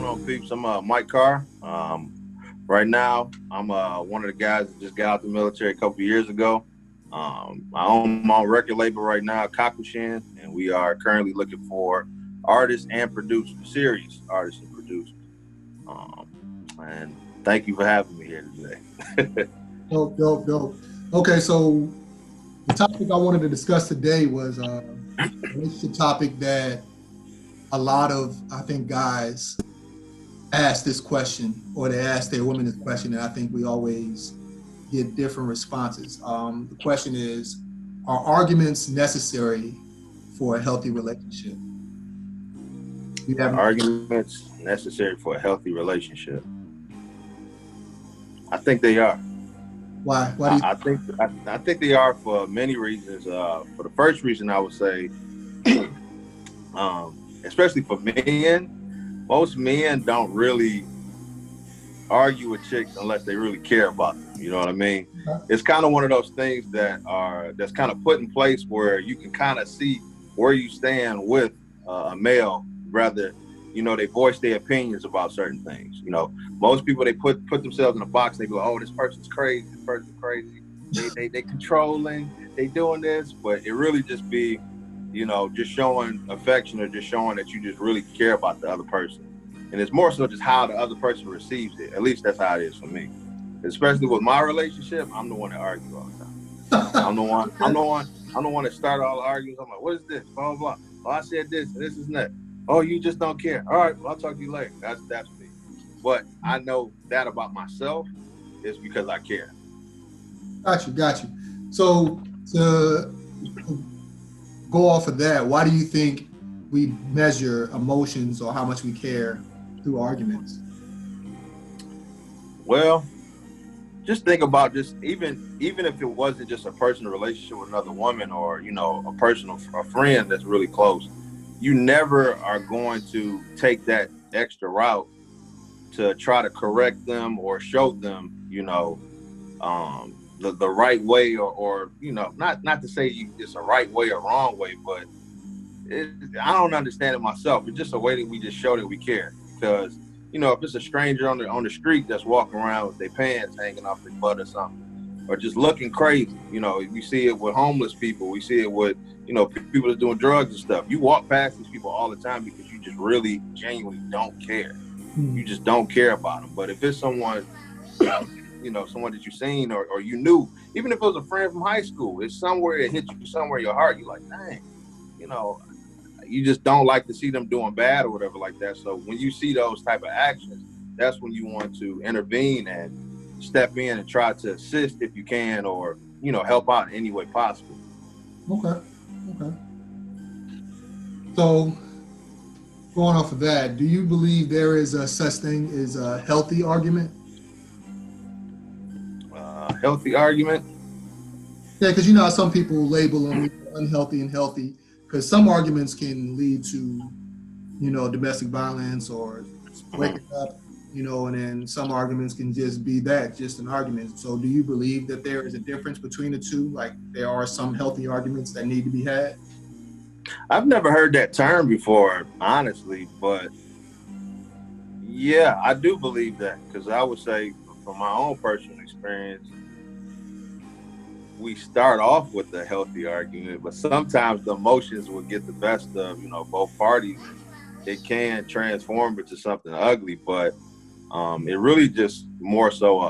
on, peeps? I'm Mike Carr. Right now, I'm one of the guys that just got out the military a couple years ago. I own my own record label right now, Kakushin, and we are currently looking for artists and producers, serious artists and producers. Um, and thank you for having me here today. Dope, dope, dope. Okay, so the topic I wanted to discuss today was a relationship topic that a lot of, I think, guys ask this question, or they ask their women this question, and I think we always get different responses. The question is, are arguments necessary for a healthy relationship? You Are have arguments necessary for a healthy relationship? I think they are. why? Why do you? I think they are for many reasons. For the first reason, I would say, especially for men, most men don't really argue with chicks unless they really care about them. You know what I mean? It's kind of one of those things that's kind of put in place where you can kind of see where you stand with a male, rather, they voice their opinions about certain things. Most people, they put themselves in a box. They go, oh, this person's crazy. This person's crazy. They controlling. They doing this, but it really just be, just showing affection or just showing that you just really care about the other person. And it's more so just how the other person receives it. At least that's how it is for me. Especially with my relationship, I'm the one that argues all the time. I'm the one. I'm the one that started all the arguments. I'm like, what is this? Blah blah blah. Oh, I said this. And this is that. Oh, you just don't care. All right, well, I'll talk to you later. That's me. But I know that about myself is because I care. Got you. So to go off of that, why do you think we measure emotions or how much we care through arguments? Well, just think about just even if it wasn't just a personal relationship with another woman, or a friend that's really close, you never are going to take that extra route to try to correct them or show them the right way, or not to say it's a right way or wrong way, but I don't understand it myself. It's just a way that we just show that we care. Because if it's a stranger on the street that's walking around with their pants hanging off their butt or something, or just looking crazy, we see it with homeless people. We see it with people that's doing drugs and stuff. You walk past these people all the time because you just really genuinely don't care. You just don't care about them. But if it's someone, someone that you've seen or you knew, even if it was a friend from high school, it's somewhere, it hits you somewhere in your heart. You're like, dang, you just don't like to see them doing bad or whatever like that. So when you see those type of actions, that's when you want to intervene and step in and try to assist if you can, or help out in any way possible. Okay. So going off of that, do you believe there is a such thing as a healthy argument? Healthy argument? Yeah, because how some people label them unhealthy and healthy, because some arguments can lead to, domestic violence or breaking up, and then some arguments can just be just an argument. So do you believe that there is a difference between the two? Like there are some healthy arguments that need to be had? I've never heard that term before, honestly, but yeah, I do believe that, because I would say from my own personal experience, we start off with a healthy argument, but sometimes the emotions will get the best of both parties. It can transform into something ugly, but it really just more so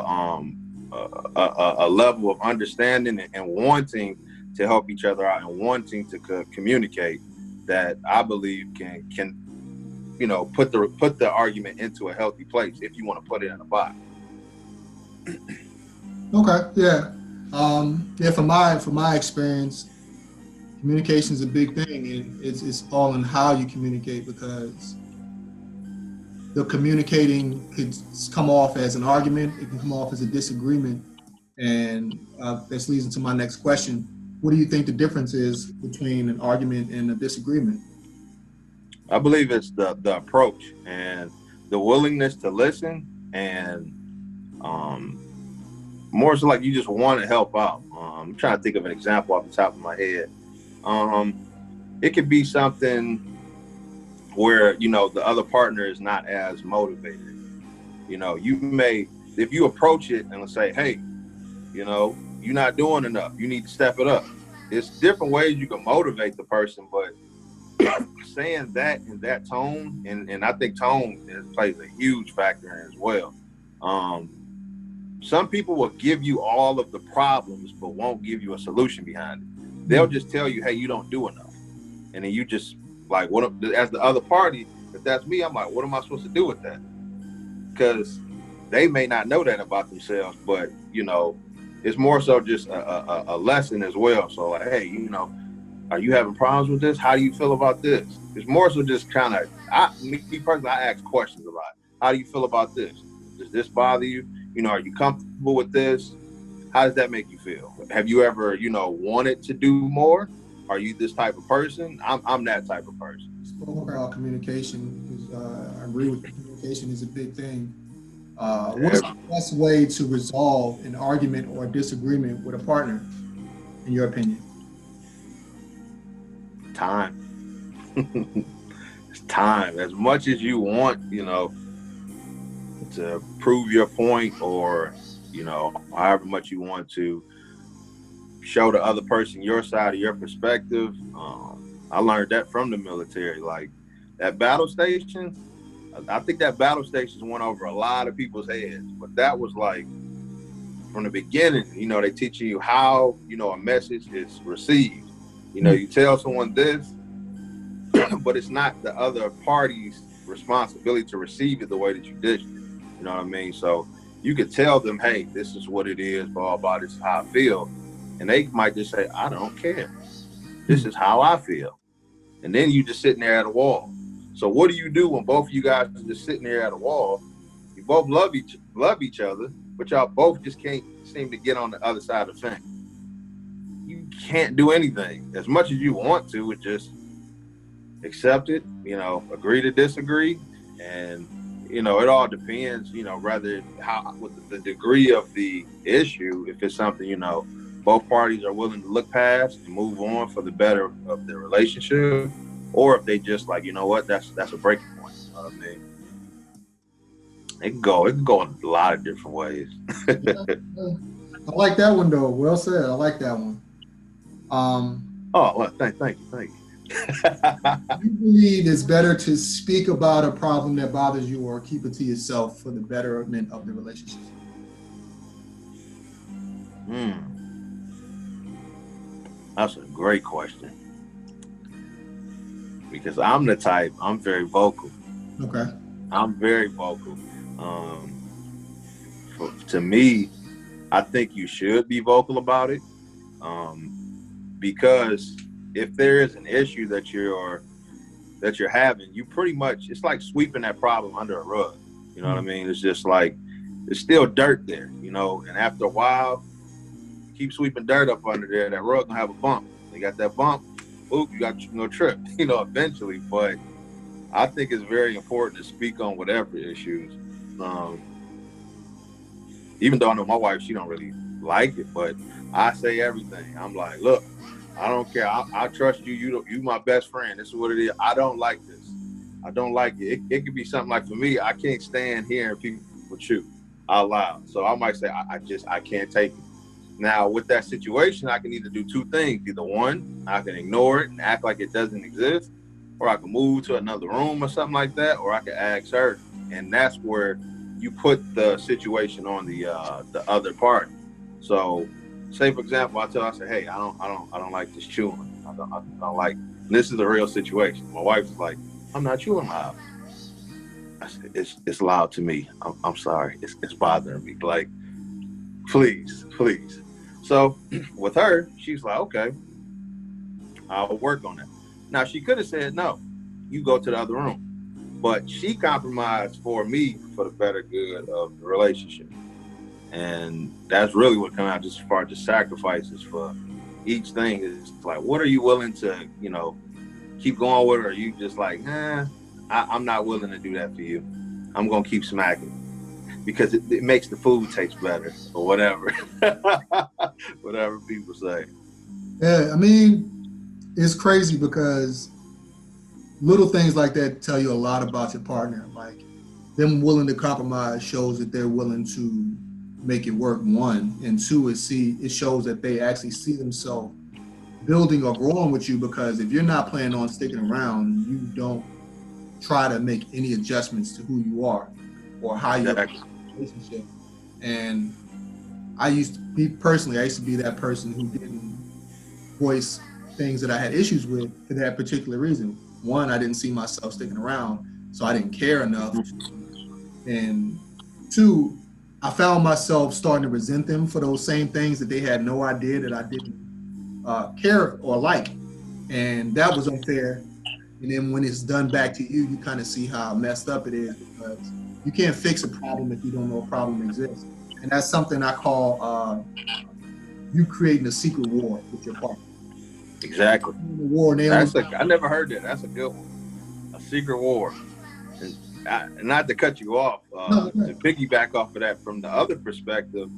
a level of understanding and wanting to help each other out and wanting to communicate that I believe can put the argument into a healthy place, if you want to put it in a box. Okay, yeah. Yeah, from my experience, communication is a big thing, and it's all in how you communicate, because the communicating could come off as an argument, it can come off as a disagreement, and this leads into my next question. What do you think the difference is between an argument and a disagreement? I believe it's the approach and the willingness to listen, and more so like you just want to help out. I'm trying to think of an example off the top of my head. It could be something where, you know, the other partner is not as motivated. You know, you may, if you approach it and say, hey, you know, you're not doing enough, you need to step it up. It's different ways you can motivate the person, but saying that in that tone, and I think tone plays a huge factor in as well. Some people will give you all of the problems, but won't give you a solution behind it. They'll just tell you, hey, you don't do enough. And then you just like, what, as the other party, if that's me, I'm like, what am I supposed to do with that? Because they may not know that about themselves, but, you know, it's more so just a lesson as well. So like, hey, you know, are you having problems with this? How do you feel about this? It's more so just kind of, me personally, I ask questions about it. How do you feel about this? Does this bother you? You know, are you comfortable with this? How does that make you feel? Have you ever, you know, wanted to do more? Are you this type of person? I'm that type of person. Spoke about communication. I agree with you. Communication is a big thing. Yeah. What's the best way to resolve an argument or a disagreement with a partner, in your opinion? Time. It's time. As much as you want, you know, to prove your point, or, you know, however much you want to show the other person your side of your perspective. I learned that from the military. Like, that battle station, I think that battle station went over a lot of people's heads, but that was like, from the beginning, you know, they teach you how, you know, a message is received. You know, you tell someone this, but it's not the other party's responsibility to receive it the way that you did it. You know what I mean? So you could tell them, hey, this is what it is, blah, blah, this is how I feel. And they might just say, I don't care. This is how I feel. And then you just sitting there at a wall. So what do you do when both of you guys are just sitting there at a wall? You both love each other, but y'all both just can't seem to get on the other side of the fence. You can't do anything. As much as you want to, it just accept it, you know, agree to disagree. And, you know, it all depends, you know, rather how, with the degree of the issue, if it's something, you know, both parties are willing to look past and move on for the better of their relationship, or if they just like, you know what, that's a breaking point. You know what I mean? It can go in a lot of different ways. I like that one though. Well said. I like that one. Oh, well, thank you. You believe it's better to speak about a problem that bothers you or keep it to yourself for the betterment of the relationship? That's a great question. Because I'm the type, I'm very vocal. Okay. I'm very vocal. To me, I think you should be vocal about it. Because if there is an issue that you're having, you pretty much, it's like sweeping that problem under a rug. You know what I mean? It's just like, there's still dirt there, you know, and after a while, keep sweeping dirt up under there, that rug gonna have a bump. You got that bump, oop, you got no trip, you know, eventually. But I think it's very important to speak on whatever issues. Even though I know my wife, she don't really like it, but I say everything. I'm like, look, I don't care. I trust you. You my best friend. This is what it is. I don't like this. I don't like it. It could be something like, for me, I can't stand hearing people chew out loud. So I might say, I can't take it. Now, with that situation, I can either do two things. Either one, I can ignore it and act like it doesn't exist, or I can move to another room or something like that, or I can ask her. And that's where you put the situation on the other party. So, say for example, I say, hey, I don't like this chewing. I don't like. This is a real situation. My wife's like, I'm not chewing loud. I said, it's loud to me. I'm sorry. It's bothering me. Like, please. So with her, she's like, okay, I'll work on that. Now, she could have said, no, you go to the other room. But she compromised for me for the better good of the relationship. And that's really what comes out, just as far as the sacrifices for each thing. Is like, what are you willing to, you know, keep going with, or are you just like, I'm not willing to do that for you. I'm going to keep smacking because it makes the food taste better, or whatever. Whatever people say. Yeah, I mean, it's crazy because little things like that tell you a lot about your partner. Like them willing to compromise shows that they're willing to make it work. One, and two is it shows that they actually see themselves building or growing with you, because if you're not planning on sticking around, you don't try to make any adjustments to who you are or how you approach the relationship. And I used to be that person who didn't voice things that I had issues with for that particular reason. One, I didn't see myself sticking around, so I didn't care enough. And two, I found myself starting to resent them for those same things that they had no idea that I didn't care or like. And that was unfair. And then when it's done back to you, you kind of see how messed up it is, because you can't fix a problem if you don't know a problem exists. And that's something I call you creating a secret war with your partner. Exactly. War, I never heard that. That's a good one. A secret war. And not to cut you off, to piggyback off of that from the other perspective,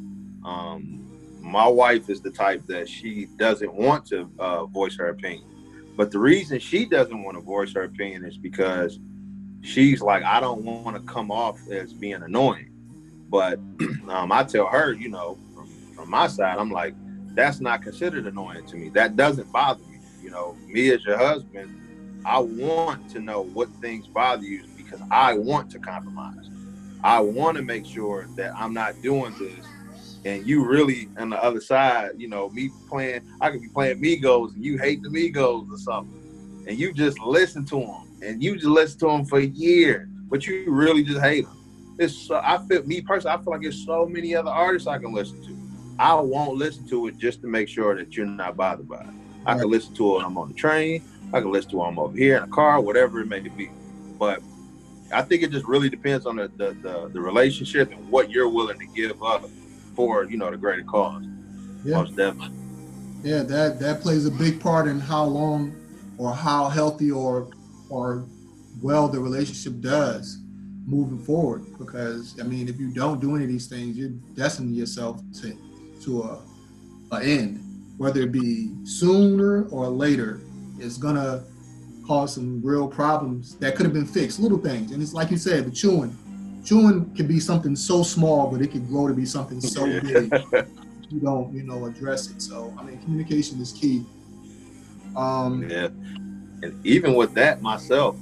my wife is the type that she doesn't want to voice her opinion. But the reason she doesn't want to voice her opinion is because she's like, I don't want to come off as being annoying. But I tell her, you know, from my side, I'm like, that's not considered annoying to me. That doesn't bother me. You know, me as your husband, I want to know what things bother you, because I want to compromise. I want to make sure that I'm not doing this. And you really on the other side, you know, I could be playing Migos and you hate the Migos or something. And you just listen to them. And you just listen to them for years, but you really just hate them. I feel like there's so many other artists I can listen to. I won't listen to it just to make sure that you're not bothered by it. I can listen to it when I'm on the train. I can listen to it when I'm over here in the car, whatever it may be. But I think it just really depends on the relationship and what you're willing to give up for, you know, the greater cause. Yeah. Most definitely. Yeah, that plays a big part in how long or how healthy or well the relationship does moving forward. Because I mean, if you don't do any of these things, you're destining yourself to a end, whether it be sooner or later. It's gonna cause some real problems that could have been fixed, little things. And it's like you said, the chewing can be something so small, but it can grow to be something so big if you don't, you know, address it. So I mean, communication is key. Yeah, and even with that myself,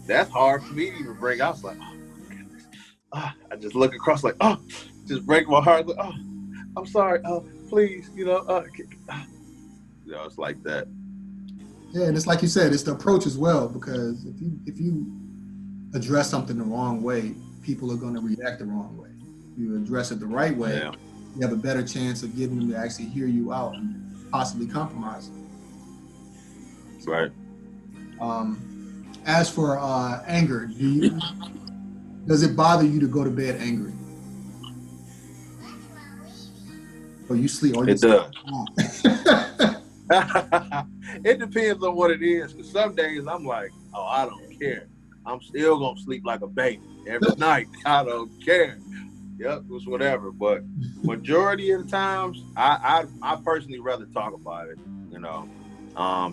that's hard for me to even bring out. It's like, oh my goodness, I just look across like, just break my heart. Like, I'm sorry, please, you know, it's like that. Yeah, and it's like you said, it's the approach as well, because if you address something the wrong way, people are going to react the wrong way. If you address it the right way, you have a better chance of getting them to actually hear you out and possibly compromise. Right. As for anger, does it bother you to go to bed angry? Or you sleep? Or it does. It depends on what it is. Because some days I'm like, I don't care. I'm still gonna sleep like a baby every night. I don't care. Yep, it's whatever. But majority of the times, I personally rather talk about it. You know,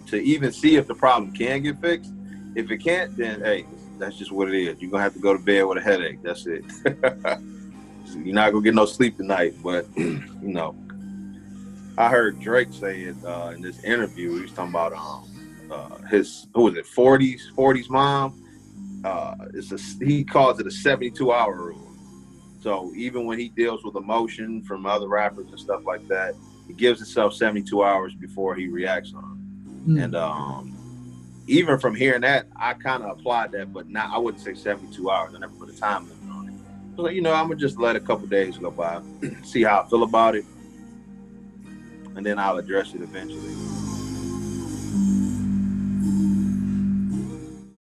to even see if the problem can get fixed. If it can't, then hey, that's just what it is. You're gonna have to go to bed with a headache. That's it. You're not gonna get no sleep tonight. But you know, I heard Drake say it in this interview. He was talking about his 40s mom. He calls it a 72-hour rule. So even when he deals with emotion from other rappers and stuff like that, he gives himself 72 hours before he reacts on it. And even from hearing that, I kind of applied that, but I wouldn't say 72 hours. I never put a time limit on it. So, you know, I'm gonna just let a couple days go by, see how I feel about it, and then I'll address it eventually.